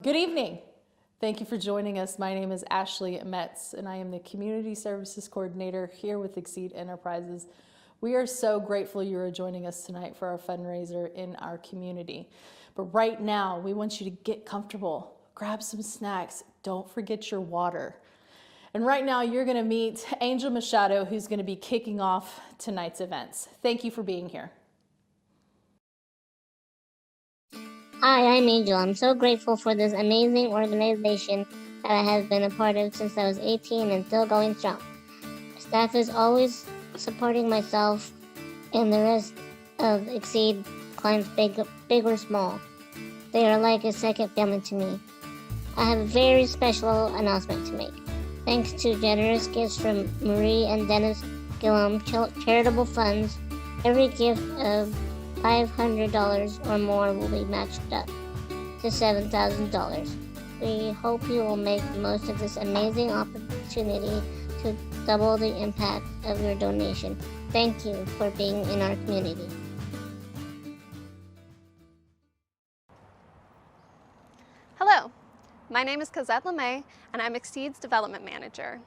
Good evening. Thank you for joining us. My name is Ashley Metz, and I am the Community Services Coordinator here with Exceed Enterprises. We are so grateful you are joining us tonight for our fundraiser in our community. But right now, we want you to get comfortable, grab some snacks, don't forget your water. And right now, you're going to meet Angel Machado, who's going to be kicking off tonight's events. Thank you for being here. Hi, I'm Angel. I'm so grateful for this amazing organization that I have been a part of since I was 18 and still going strong. Staff is always supporting myself and the rest of Exceed clients, big or small. They are like a second family to me. I have a very special announcement to make. Thanks to generous gifts from Marie and Dennis Gillum charitable funds, every gift of $500 or more will be matched up to $7,000. We hope you will make the most of this amazing opportunity to double the impact of your donation. Thank you for being in our community. Hello, my name is Cosette LeMay, and I'm Exceed's Development Manager.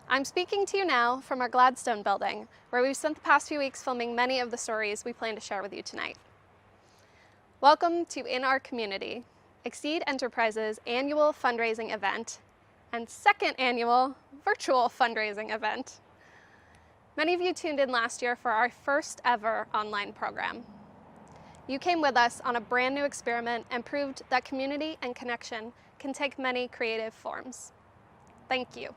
I'm speaking to you now from our Gladstone building, where we've spent the past few weeks filming many of the stories we plan to share with you tonight. Welcome to In Our Community, Exceed Enterprises' annual fundraising event and second annual virtual fundraising event. Many of you tuned in last year for our first ever online program. You came with us on a brand new experiment and proved that community and connection can take many creative forms. Thank you.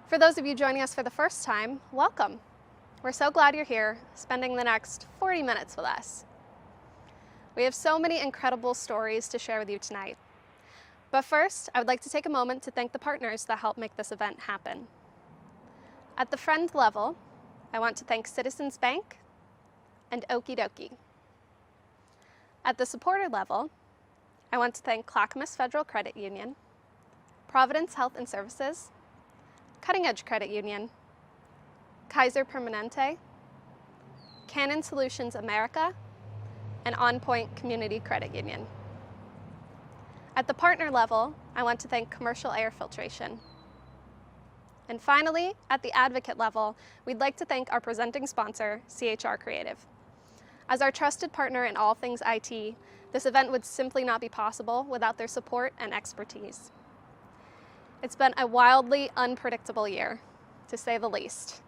For those of you joining us for the first time, welcome. We're so glad you're here, spending the next 40 minutes with us. We have so many incredible stories to share with you tonight. But first, I would like to take a moment to thank the partners that helped make this event happen. At the friend level, I want to thank Citizens Bank and Okie Dokie. At the supporter level, I want to thank Clackamas Federal Credit Union, Providence Health and Services, Cutting Edge Credit Union, Kaiser Permanente, Canon Solutions America, and On Point Community Credit Union. At the partner level, I want to thank Commercial Air Filtration. And finally, at the advocate level, we'd like to thank our presenting sponsor, CHR Creative. As our trusted partner in all things IT, this event would simply not be possible without their support and expertise. It's been a wildly unpredictable year, to say the least.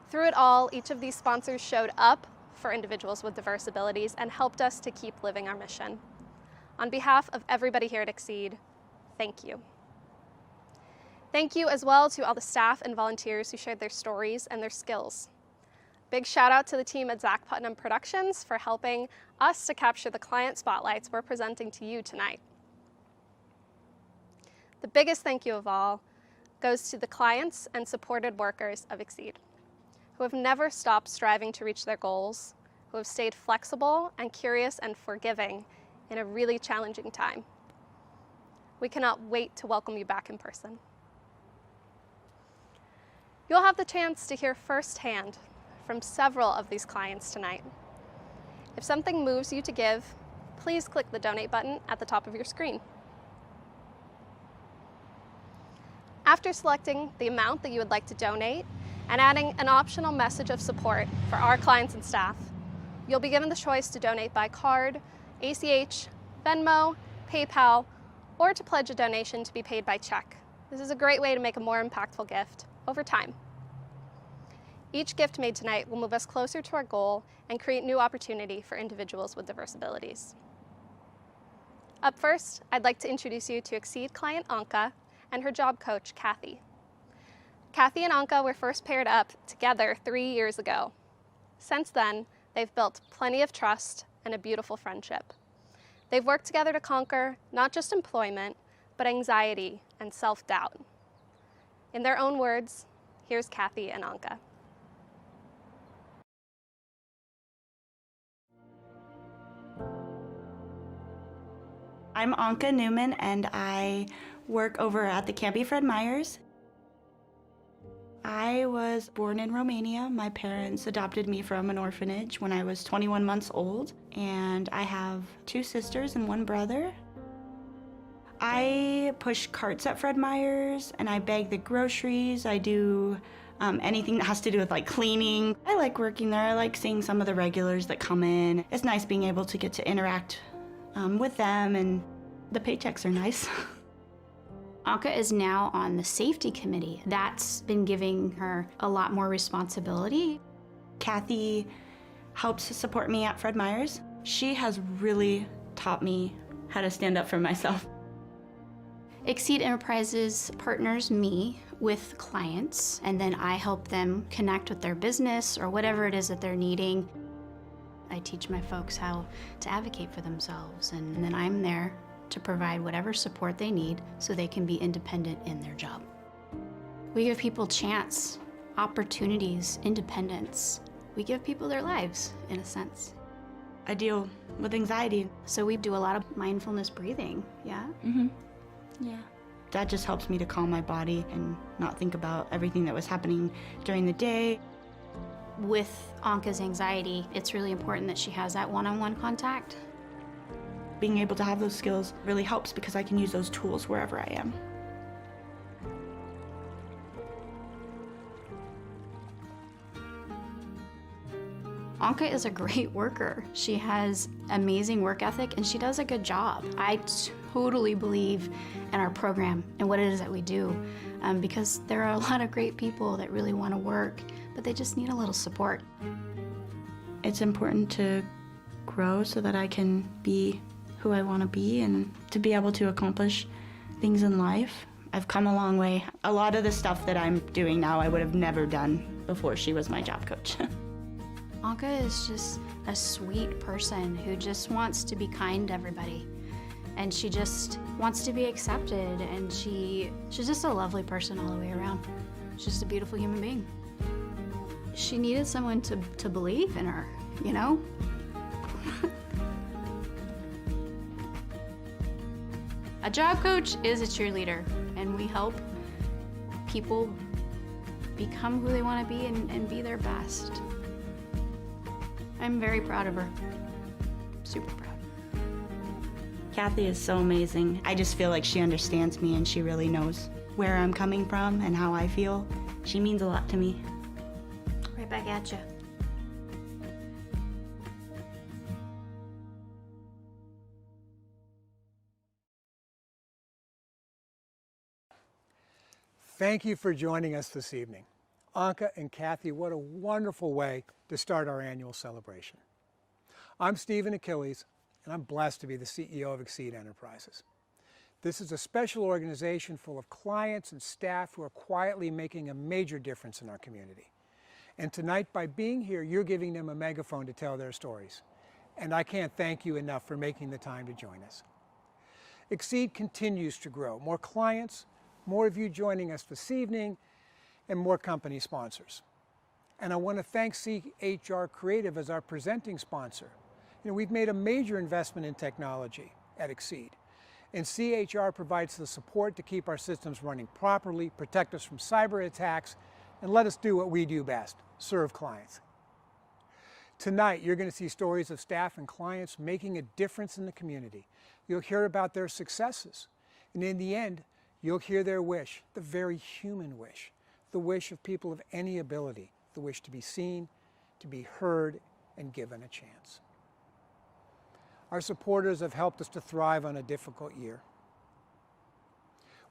Through it all, each of these sponsors showed up for individuals with diverse abilities and helped us to keep living our mission. On behalf of everybody here at Exceed, thank you. Thank you as well to all the staff and volunteers who shared their stories and their skills. Big shout out to the team at Zach Putnam Productions for helping us to capture the client spotlights we're presenting to you tonight. The biggest thank you of all goes to the clients and supported workers of Exceed, who have never stopped striving to reach their goals, who have stayed flexible and curious and forgiving in a really challenging time. We cannot wait to welcome you back in person. You'll have the chance to hear firsthand from several of these clients tonight. If something moves you to give, please click the donate button at the top of your screen. After selecting the amount that you would like to donate and adding an optional message of support for our clients and staff, you'll be given the choice to donate by card, ACH, Venmo, PayPal, or to pledge a donation to be paid by check. This is a great way to make a more impactful gift over time. Each gift made tonight will move us closer to our goal and create new opportunity for individuals with diverse abilities. Up first, I'd like to introduce you to Exceed client Anka and her job coach, Kathy. Kathy and Anka were first paired up together 3 years ago. Since then, they've built plenty of trust and a beautiful friendship. They've worked together to conquer not just employment, but anxiety and self-doubt. In their own words, here's Kathy and Anka. I'm Anka Newman, and I work over at the Campy Fred Meyers. I was born in Romania. My parents adopted me from an orphanage when I was 21 months old, and I have 2 sisters and 1 brother. I push carts at Fred Meyer's and I bag the groceries. I do anything that has to do with like cleaning. I like working there. I like seeing some of the regulars that come in. It's nice being able to get to interact with them, and the paychecks are nice. Anka is now on the safety committee. That's been giving her a lot more responsibility. Kathy helps support me at Fred Meyer's. She has really taught me how to stand up for myself. Exceed Enterprises partners me with clients, and then I help them connect with their business or whatever it is that they're needing. I teach my folks how to advocate for themselves, and then I'm there to provide whatever support they need so they can be independent in their job. We give people chance, opportunities, independence. We give people their lives, in a sense. I deal with anxiety. So we do a lot of mindfulness breathing, yeah? Yeah. That just helps me to calm my body and not think about everything that was happening during the day. With Anka's anxiety, it's really important that she has that one-on-one contact. Being able to have those skills really helps because I can use those tools wherever I am. Anka is a great worker. She has amazing work ethic and she does a good job. I totally believe in our program and what it is that we do because there are a lot of great people that really want to work, but they just need a little support. It's important to grow so that I can be who I want to be and to be able to accomplish things in life. I've come a long way. A lot of the stuff that I'm doing now I would have never done before she was my job coach. Anka is just a sweet person who just wants to be kind to everybody. And she just wants to be accepted, and she's just a lovely person all the way around. She's just a beautiful human being. She needed someone to believe in her, you know? A job coach is a cheerleader, and we help people become who they want to be and be their best. I'm very proud of her. Super proud. Kathy is so amazing. I just feel like she understands me and she really knows where I'm coming from and how I feel. She means a lot to me. Right back at you. Thank you for joining us this evening. Anka and Kathy, what a wonderful way to start our annual celebration. I'm Stephen Achilles, and I'm blessed to be the CEO of Exceed Enterprises. This is a special organization full of clients and staff who are quietly making a major difference in our community. And tonight, by being here, you're giving them a megaphone to tell their stories. And I can't thank you enough for making the time to join us. Exceed continues to grow. More clients, more of you joining us this evening, and more company sponsors. And I want to thank CHR Creative as our presenting sponsor. You know, we've made a major investment in technology at Exceed, and CHR provides the support to keep our systems running properly, protect us from cyber attacks, and let us do what we do best, serve clients. Tonight, you're going to see stories of staff and clients making a difference in the community. You'll hear about their successes, and in the end, you'll hear their wish, the very human wish, the wish of people of any ability, the wish to be seen, to be heard, and given a chance. Our supporters have helped us to thrive on a difficult year.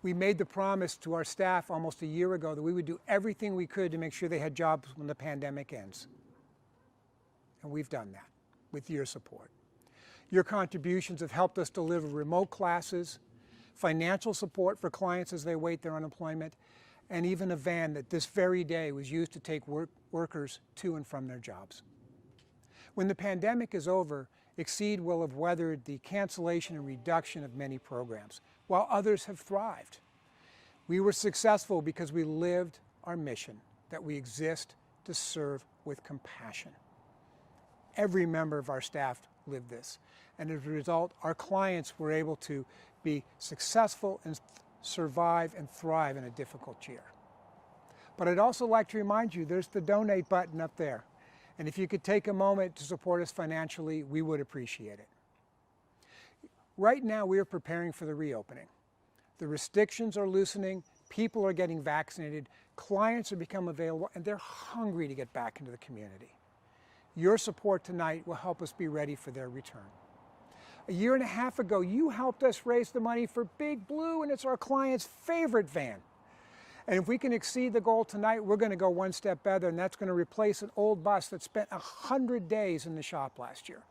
We made the promise to our staff almost a year ago that we would do everything we could to make sure they had jobs when the pandemic ends. And we've done that with your support. Your contributions have helped us deliver remote classes, financial support for clients as they wait their unemployment, and even a van that this very day was used to take workers to and from their jobs. When the pandemic is over, Exceed will have weathered the cancellation and reduction of many programs, while others have thrived. We were successful because we lived our mission, that we exist to serve with compassion. Every member of our staff lived this, and as a result, our clients were able to be successful and survive and thrive in a difficult year. But I'd also like to remind you, there's the donate button up there. And if you could take a moment to support us financially, we would appreciate it. Right now, we are preparing for the reopening. The restrictions are loosening, people are getting vaccinated, clients are becoming available, and they're hungry to get back into the community. Your support tonight will help us be ready for their return. A year and a half ago, you helped us raise the money for Big Blue, and it's our client's favorite van. And if we can exceed the goal tonight, we're going to go one step better, and that's going to replace an old bus that spent 100 days in the shop last year.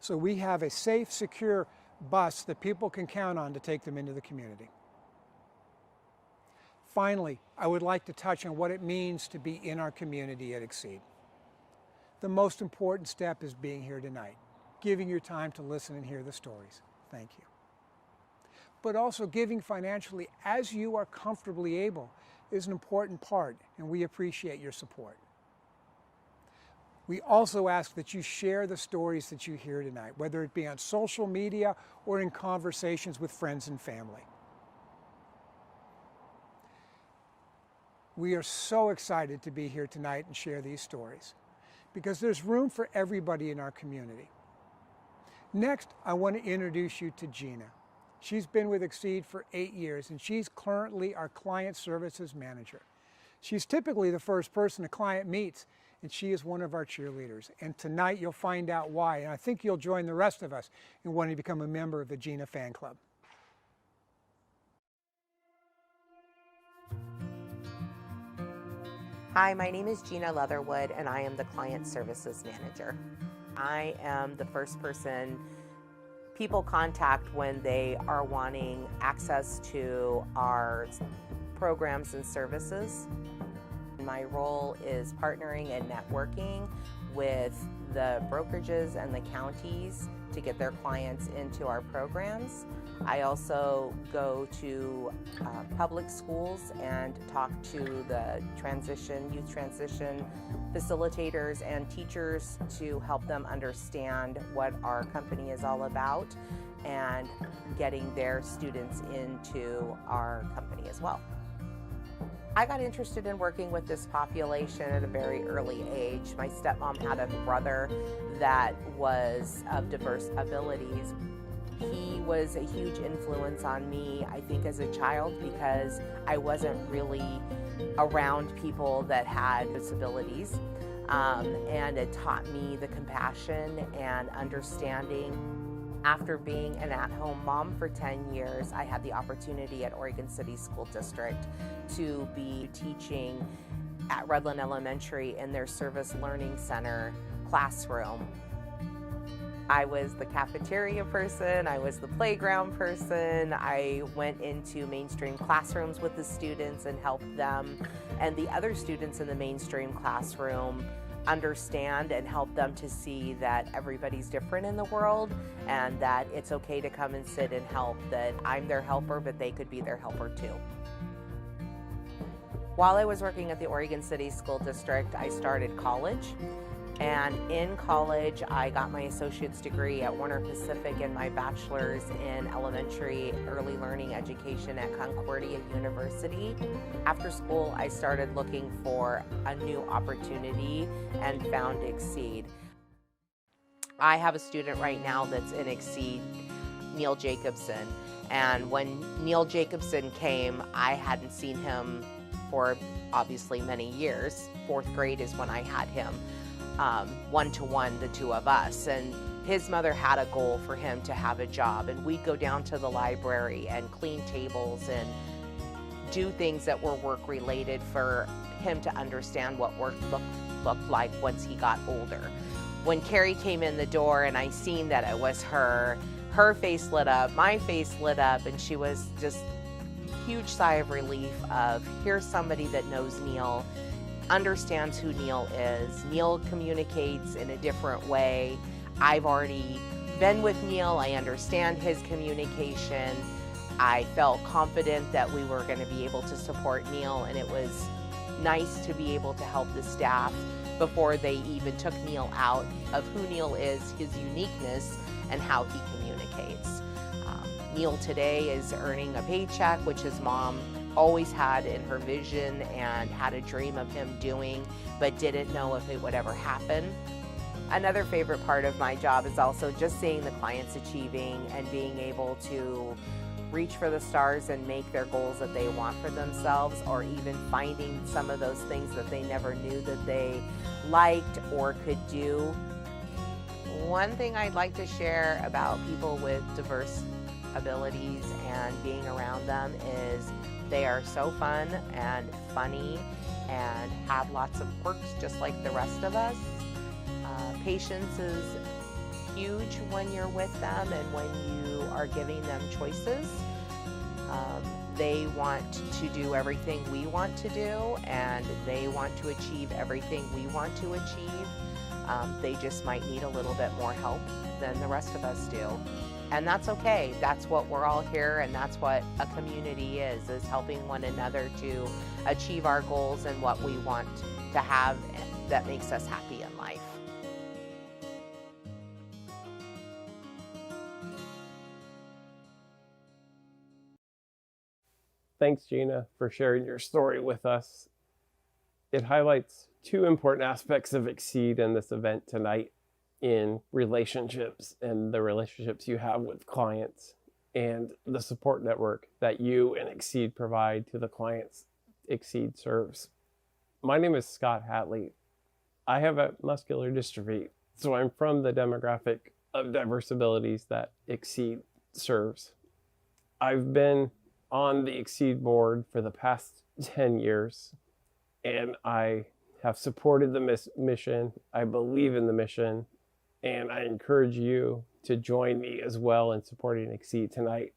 So we have a safe, secure bus that people can count on to take them into the community. Finally, I would like to touch on what it means to be in our community at Exceed. The most important step is being here tonight, giving your time to listen and hear the stories. Thank you. But also giving financially as you are comfortably able is an important part, and we appreciate your support. We also ask that you share the stories that you hear tonight, whether it be on social media or in conversations with friends and family. We are so excited to be here tonight and share these stories because there's room for everybody in our community. Next, I want to introduce you to Gina. She's been with Exceed for 8 years, and she's currently our Client Services Manager. She's typically the first person a client meets, and she is one of our cheerleaders. And tonight you'll find out why, and I think you'll join the rest of us in wanting to become a member of the Gina Fan Club. Hi, my name is Gina Leatherwood, and I am the Client Services Manager. I am the first person people contact when they are wanting access to our programs and services. My role is partnering and networking with the brokerages and the counties to get their clients into our programs. I also go to public schools and talk to the youth transition facilitators and teachers to help them understand what our company is all about and getting their students into our company as well. I got interested in working with this population at a very early age. My stepmom had a brother that was of diverse abilities. He was a huge influence on me, I think, as a child because I wasn't really around people that had disabilities. And it taught me the compassion and understanding. After being an at-home mom for 10 years, I had the opportunity at Oregon City School District to be teaching at Redland Elementary in their Service Learning Center classroom. I was the cafeteria person, I was the playground person, I went into mainstream classrooms with the students and helped them and the other students in the mainstream classroom understand and help them to see that everybody's different in the world and that it's okay to come and sit and help, that I'm their helper, but they could be their helper too. While I was working at the Oregon City School District, I started college. And in college, I got my associate's degree at Warner Pacific and my bachelor's in elementary early learning education at Concordia University. After school, I started looking for a new opportunity and found Exceed. I have a student right now that's in Exceed, Neil Jacobson. And when Neil Jacobson came, I hadn't seen him for obviously many years. 4th grade is when I had him. One-to-one, the two of us, and his mother had a goal for him to have a job, and we'd go down to the library and clean tables and do things that were work related for him to understand what work looked like once he got older. When Carrie came in the door and I seen that it was her face lit up, my face lit up, and she was just huge sigh of relief of here's somebody that knows Neil, understands who Neil is. Neil communicates in a different way. I've already been with Neil. I understand his communication. I felt confident that we were going to be able to support Neil, and it was nice to be able to help the staff before they even took Neil out of who Neil is, his uniqueness, and how he communicates. Neil today is earning a paycheck, which his mom always had in her vision and had a dream of him doing, but didn't know if it would ever happen. Another favorite part of my job is also just seeing the clients achieving and being able to reach for the stars and make their goals that they want for themselves, or even finding some of those things that they never knew that they liked or could do. One thing I'd like to share about people with diverse abilities and being around them is they are so fun and funny and have lots of quirks just like the rest of us. Patience is huge when you're with them and when you are giving them choices. They want to do everything we want to do, and they want to achieve everything we want to achieve. They just might need a little bit more help than the rest of us do. And that's okay. That's what we're all here, and that's what a community is helping one another to achieve our goals and what we want to have that makes us happy in life. Thanks, Gina, for sharing your story with us. It highlights two important aspects of Exceed in this event tonight, in relationships and the relationships you have with clients and the support network that you and Exceed provide to the clients Exceed serves. My name is Scott Hatley. I have a muscular dystrophy, so I'm from the demographic of diverse abilities that Exceed serves. I've been on the Exceed board for the past 10 years, and I have supported the mission. I believe in the mission, and I encourage you to join me as well in supporting Exceed tonight.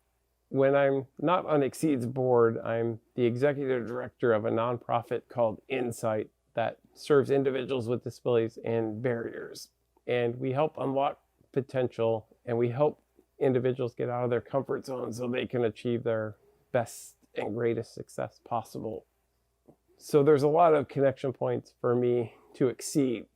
When I'm not on Exceed's board, I'm the executive director of a nonprofit called Insight that serves individuals with disabilities and barriers. And we help unlock potential, and we help individuals get out of their comfort zone so they can achieve their best and greatest success possible. So there's a lot of connection points for me to Exceed.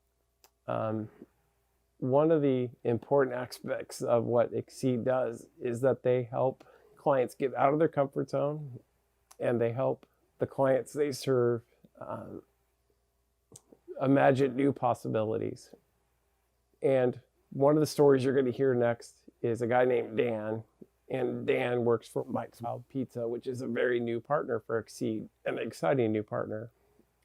One of the important aspects of what Exceed does is that they help clients get out of their comfort zone, and they help the clients they serve imagine new possibilities. And one of the stories you're going to hear next is a guy named Dan, and Dan works for Mike's Wild Pizza, which is a very new partner for Exceed, an exciting new partner.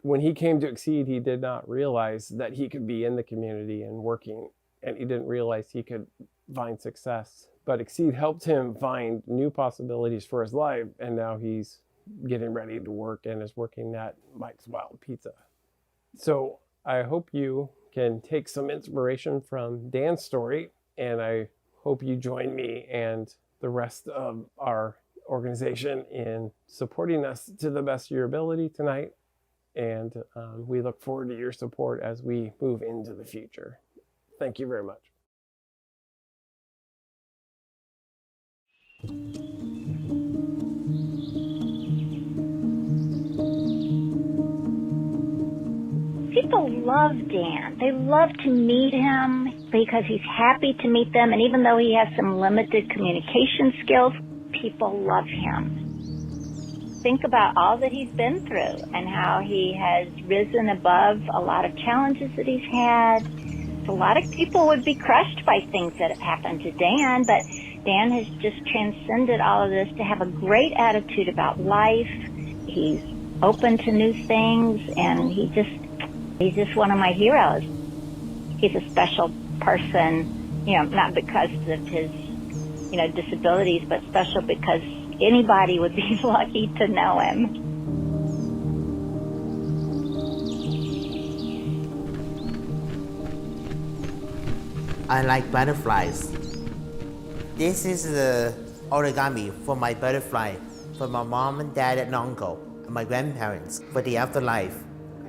When he came to Exceed, he did not realize that he could be in the community and working, and he didn't realize he could find success. But Exceed helped him find new possibilities for his life, and now he's getting ready to work and is working at Mike's Wild Pizza. So I hope you can take some inspiration from Dan's story, and I hope you join me and the rest of our organization in supporting us to the best of your ability tonight. And we look forward to your support as we move into the future. Thank you very much. People love Dan. They love to meet him because he's happy to meet them. And even though he has some limited communication skills, people love him. Think about all that he's been through and how he has risen above a lot of challenges that he's had. A lot of people would be crushed by things that have happened to Dan, but Dan has just transcended all of this to have a great attitude about life. He's open to new things, and he's just one of my heroes. He's a special person, not because of his, disabilities, but special because anybody would be lucky to know him. I like butterflies. This is the origami for my butterfly, for my mom and dad and uncle, and my grandparents, for the afterlife.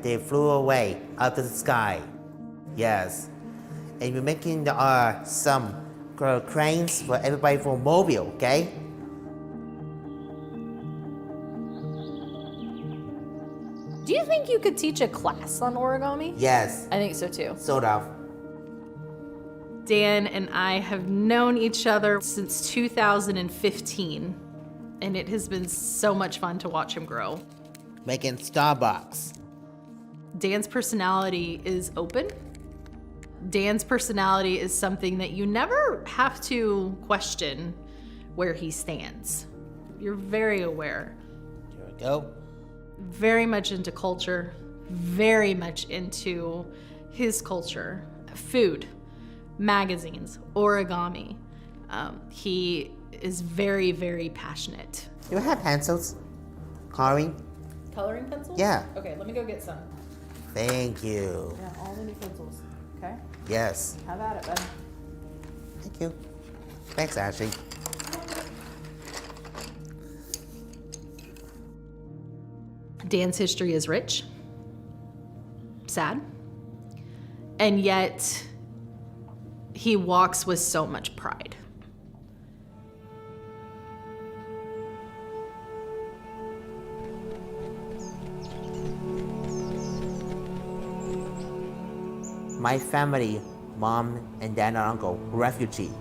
They flew away out of the sky. Yes. And we're making some cranes for everybody for mobile, okay? Do you think you could teach a class on origami? Yes. I think so too. Sort of. Dan and I have known each other since 2015, and it has been so much fun to watch him grow. Making Starbucks. Dan's personality is open. Dan's personality is something that you never have to question where he stands. You're very aware, Here we go. very much into culture, very much into his culture, food, magazines, origami. He is very, very passionate. Do you have pencils? Coloring? Coloring pencils? Yeah. Okay, let me go get some. Thank you. Yeah, all the new pencils. Okay, Yes. have at it, bud. Thank you. Thanks, Ashley. Dan's history is rich, sad, and yet he walks with so much pride. My family, mom and dad and uncle, refugee.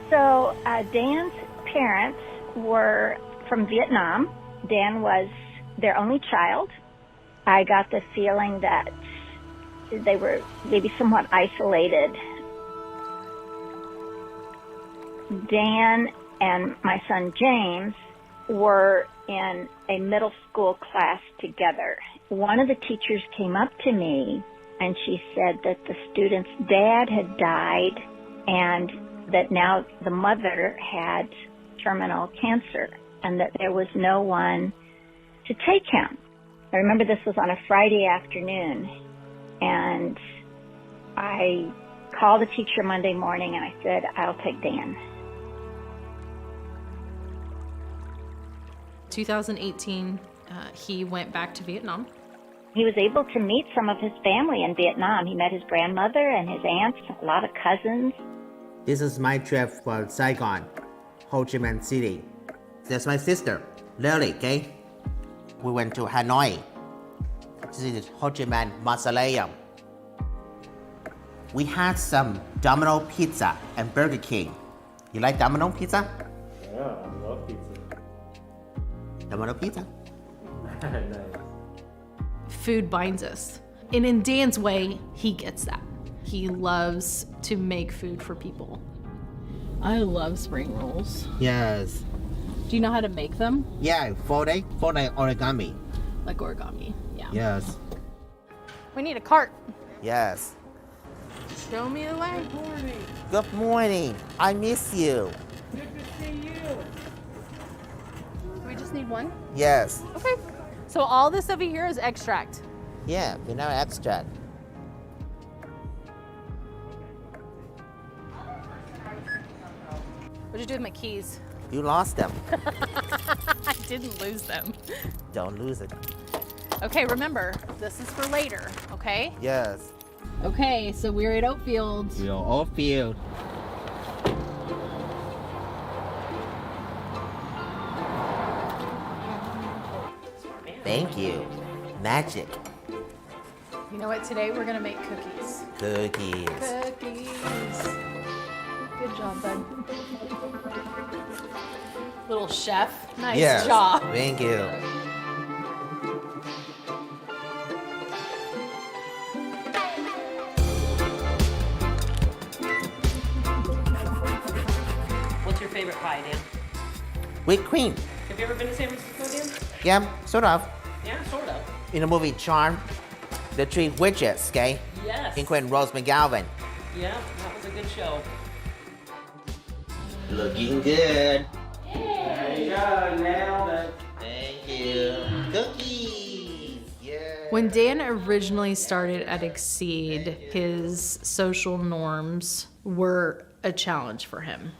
So Dan's parents were from Vietnam. Dan was their only child. I got the feeling that they were maybe somewhat isolated. Dan and my son James were in a middle school class together. One of the teachers came up to me and she said that the student's dad had died and that now the mother had terminal cancer and that there was no one to take him. I remember this was on a Friday afternoon, and I called the teacher Monday morning and I said, I'll take Dan. 2018, he went back to Vietnam. He was able to meet some of his family in Vietnam. He met his grandmother and his aunts, a lot of cousins. This is my trip for Saigon, Ho Chi Minh City. That's my sister, Lily, okay? We went to Hanoi. This is Ho Chi Minh Mausoleum. We had some Domino pizza and Burger King. You like Domino pizza? Yeah, I love pizza. Domino pizza. Nice. Food binds us. And in Dan's way, he gets that. He loves to make food for people. I love spring rolls. Yes. Do you know how to make them? Yeah, 4-day origami. Like origami, yeah. Yes. We need a cart. Yes. Show me the way. Good morning. I miss you. We just need one. Yes. Okay. So all this over here is extract. Yeah, vanilla extract. What'd you do with my keys? You lost them. I didn't lose them. Don't lose it. Okay, remember, this is for later, okay? Yes. Okay, so we're at Oatfield. You're all field. Thank you. Magic. You know what, today we're gonna make cookies. Cookies. Cookies. Good job, bud. Little chef, nice Yes. job. Thank you. What's your favorite pie, Dan? Whipped cream. Have you ever been to San Francisco, Dan? Yeah, sort of. Yeah, sort of. In the movie Charm, the three witches, okay? Yes. Including Rose McGowan. Yeah, that was a good show. Looking good. There you go, nailed it. Thank you. Cookies. Yeah. When Dan originally started at Exceed, his social norms were a challenge for him.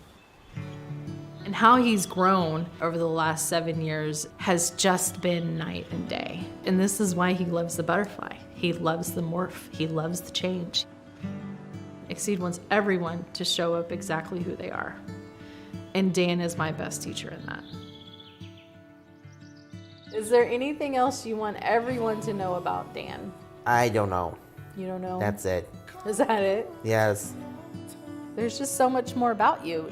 And how he's grown over the last 7 years has just been night and day. And this is why he loves the butterfly. He loves the morph. He loves the change. Exceed wants everyone to show up exactly who they are. And Dan is my best teacher in that. Is there anything else you want everyone to know about Dan? I don't know. You don't know? That's it. Is that it? Yes. There's just so much more about you.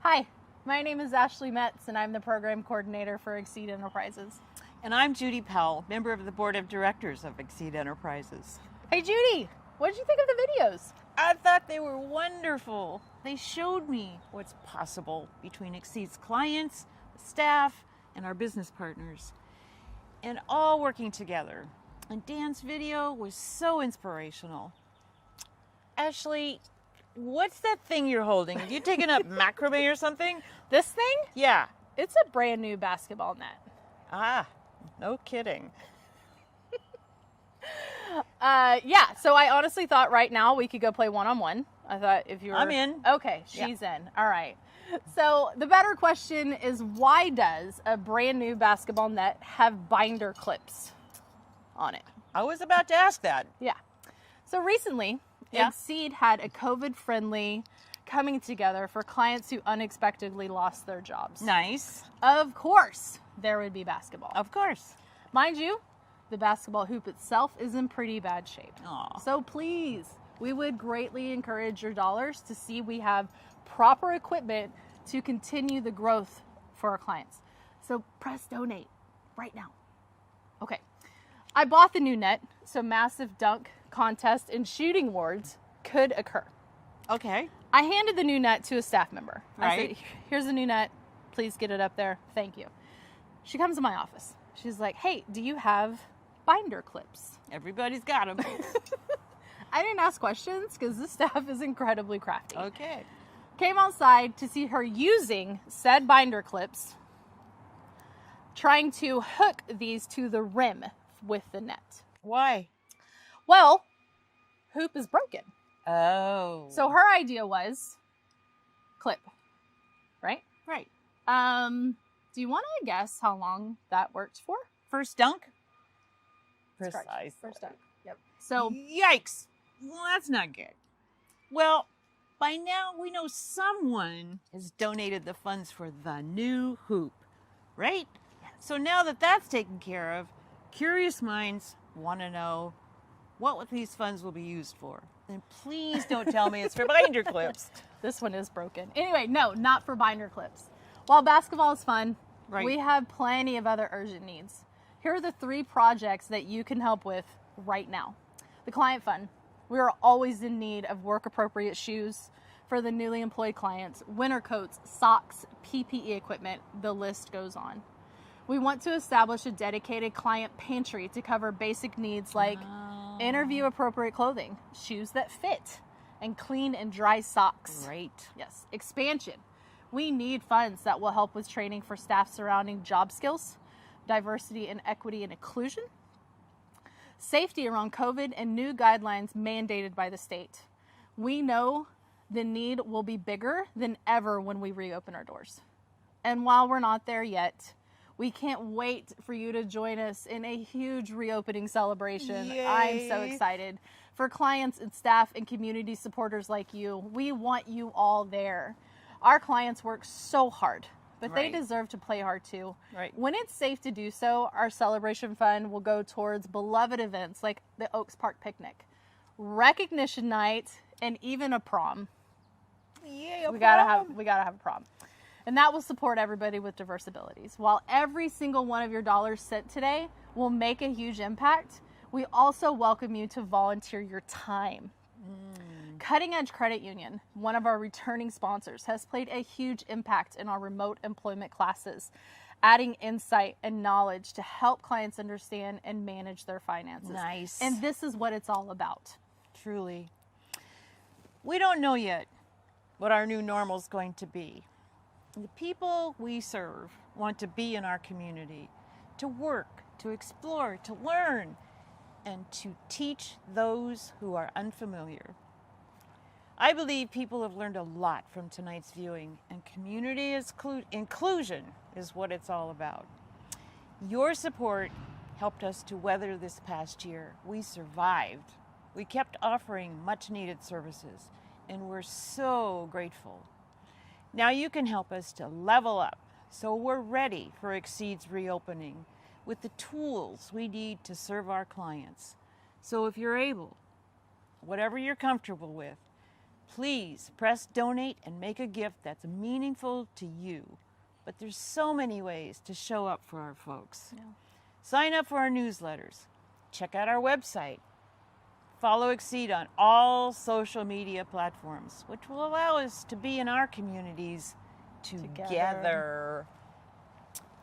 Hi, my name is Ashley Metz, and I'm the program coordinator for Exceed Enterprises. And I'm Judy Powell, member of the board of directors of Exceed Enterprises. Hey, Judy, what did you think of the videos? I thought they were wonderful. They showed me what's possible between Exceed's clients, staff, and our business partners, and all working together. And Dan's video was so inspirational. Ashley, what's that thing you're holding? Have you taken up macrame or something? This thing? Yeah. It's a brand new basketball net. Ah, no kidding. Yeah, so I honestly thought right now we could go play one-on-one. I thought if you were... I'm in. Okay, she's in. All right. So the better question is, why does a brand new basketball net have binder clips on it? I was about to ask that. Yeah. So recently, Yeah. Exceed had a COVID-friendly coming together for clients who unexpectedly lost their jobs. Nice. Of course, there would be basketball. Of course. Mind you, the basketball hoop itself is in pretty bad shape. Aw. So please, we would greatly encourage your dollars to see we have proper equipment to continue the growth for our clients. So press donate right now. Okay. I bought the new net, so massive dunk contest and shooting awards could occur. Okay. I handed the new net to a staff member. I Right. said, here's the new net. Please get it up there. Thank you. She comes to my office. She's like, hey, do you have binder clips? Everybody's got them. I didn't ask questions because this staff is incredibly crafty. Okay. Came outside to see her using said binder clips, trying to hook these to the rim with the net. Why? Well, hoop is broken. Oh. So her idea was clip, right? Right. Do you want to guess how long that worked for? First dunk? That's correct. Precise. First dunk. Yep. So Yikes. Well, that's not good. Well, by now we know someone has donated the funds for the new hoop, right? So now that that's taken care of, curious minds want to know what these funds will be used for. And please don't tell me it's for binder clips. this one is broken. Anyway, no, not for binder clips. While basketball is fun, Right. we have plenty of other urgent needs. Here are the 3 projects that you can help with right now. The Client Fund. We are always in need of work-appropriate shoes for the newly employed clients, winter coats, socks, PPE equipment, the list goes on. We want to establish a dedicated client pantry to cover basic needs like interview-appropriate clothing, shoes that fit, and clean and dry socks. Right. Yes. Expansion. We need funds that will help with training for staff surrounding job skills, diversity and equity and inclusion, safety around COVID, and new guidelines mandated by the state. We know the need will be bigger than ever when we reopen our doors. And while we're not there yet, we can't wait for you to join us in a huge reopening celebration. Yay. I'm so excited. For clients and staff and community supporters like you, we want you all there. Our clients work so hard, but they Right. deserve to play hard too. Right. When it's safe to do so, our celebration fund will go towards beloved events like the Oaks Park Picnic, recognition night, and even a prom. Yeah, We gotta have a prom. And that will support everybody with diverse abilities. While every single one of your dollars sent today will make a huge impact, we also welcome you to volunteer your time. Cutting Edge Credit Union, one of our returning sponsors, has played a huge impact in our remote employment classes, adding insight and knowledge to help clients understand and manage their finances. Nice. And this is what it's all about. Truly. We don't know yet what our new normal is going to be. The people we serve want to be in our community, to work, to explore, to learn, and to teach those who are unfamiliar. I believe people have learned a lot from tonight's viewing, and community inclusion is what it's all about. Your support helped us to weather this past year. We survived. We kept offering much needed services, and we're so grateful. Now you can help us to level up so we're ready for Exceed's reopening with the tools we need to serve our clients. So if you're able, whatever you're comfortable with, Please press donate and make a gift that's meaningful to you. But there's so many ways to show up for our folks. Yeah. Sign up for our newsletters. Check out our website. Follow Exceed on all social media platforms, which will allow us to be in our communities together.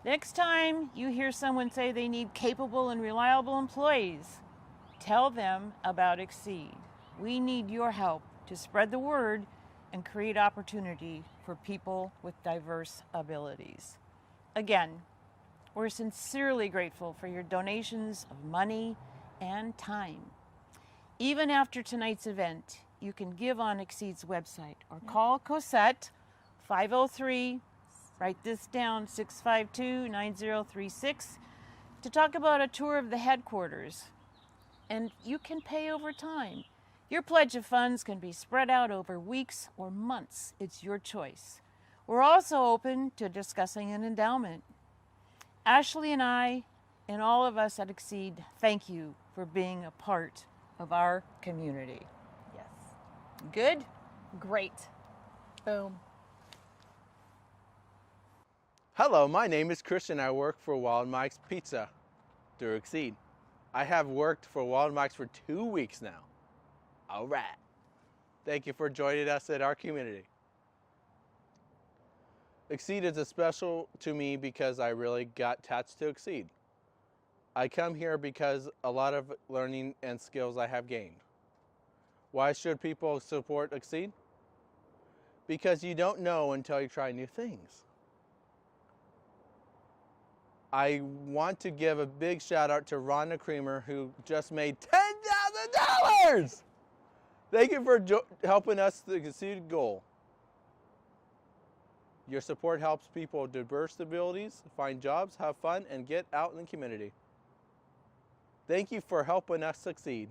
Next time you hear someone say they need capable and reliable employees, tell them about Exceed. We need your help to spread the word and create opportunity for people with diverse abilities. Again, we're sincerely grateful for your donations of money and time. Even after tonight's event, you can give on Exceed's website or call Cosette 503, write this down, 652-9036, to talk about a tour of the headquarters. And you can pay over time. Your pledge of funds can be spread out over weeks or months. It's your choice. We're also open to discussing an endowment. Ashley and I, and all of us at Exceed, thank you for being a part of our community. Yes. Good? Great. Boom. Hello, my name is Christian. I work for Wild Mike's Pizza through Exceed. I have worked for Wild Mike's for 2 weeks now. All right. Thank you for joining us at our community. Exceed is special to me because I really got attached to Exceed. I come here because a lot of learning and skills I have gained. Why should people support Exceed? Because you don't know until you try new things. I want to give a big shout out to Rhonda Creamer, who just made $10,000! Thank you for helping us to exceed the goal. Your support helps people with diverse abilities find jobs, have fun, and get out in the community. Thank you for helping us succeed.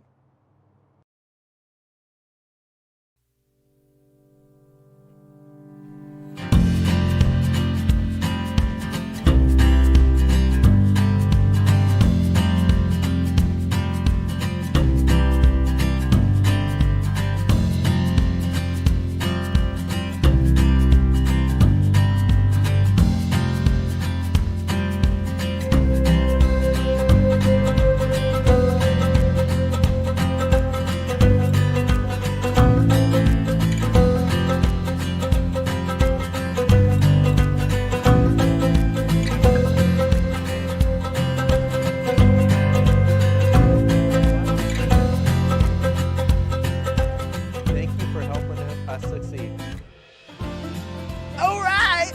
All right!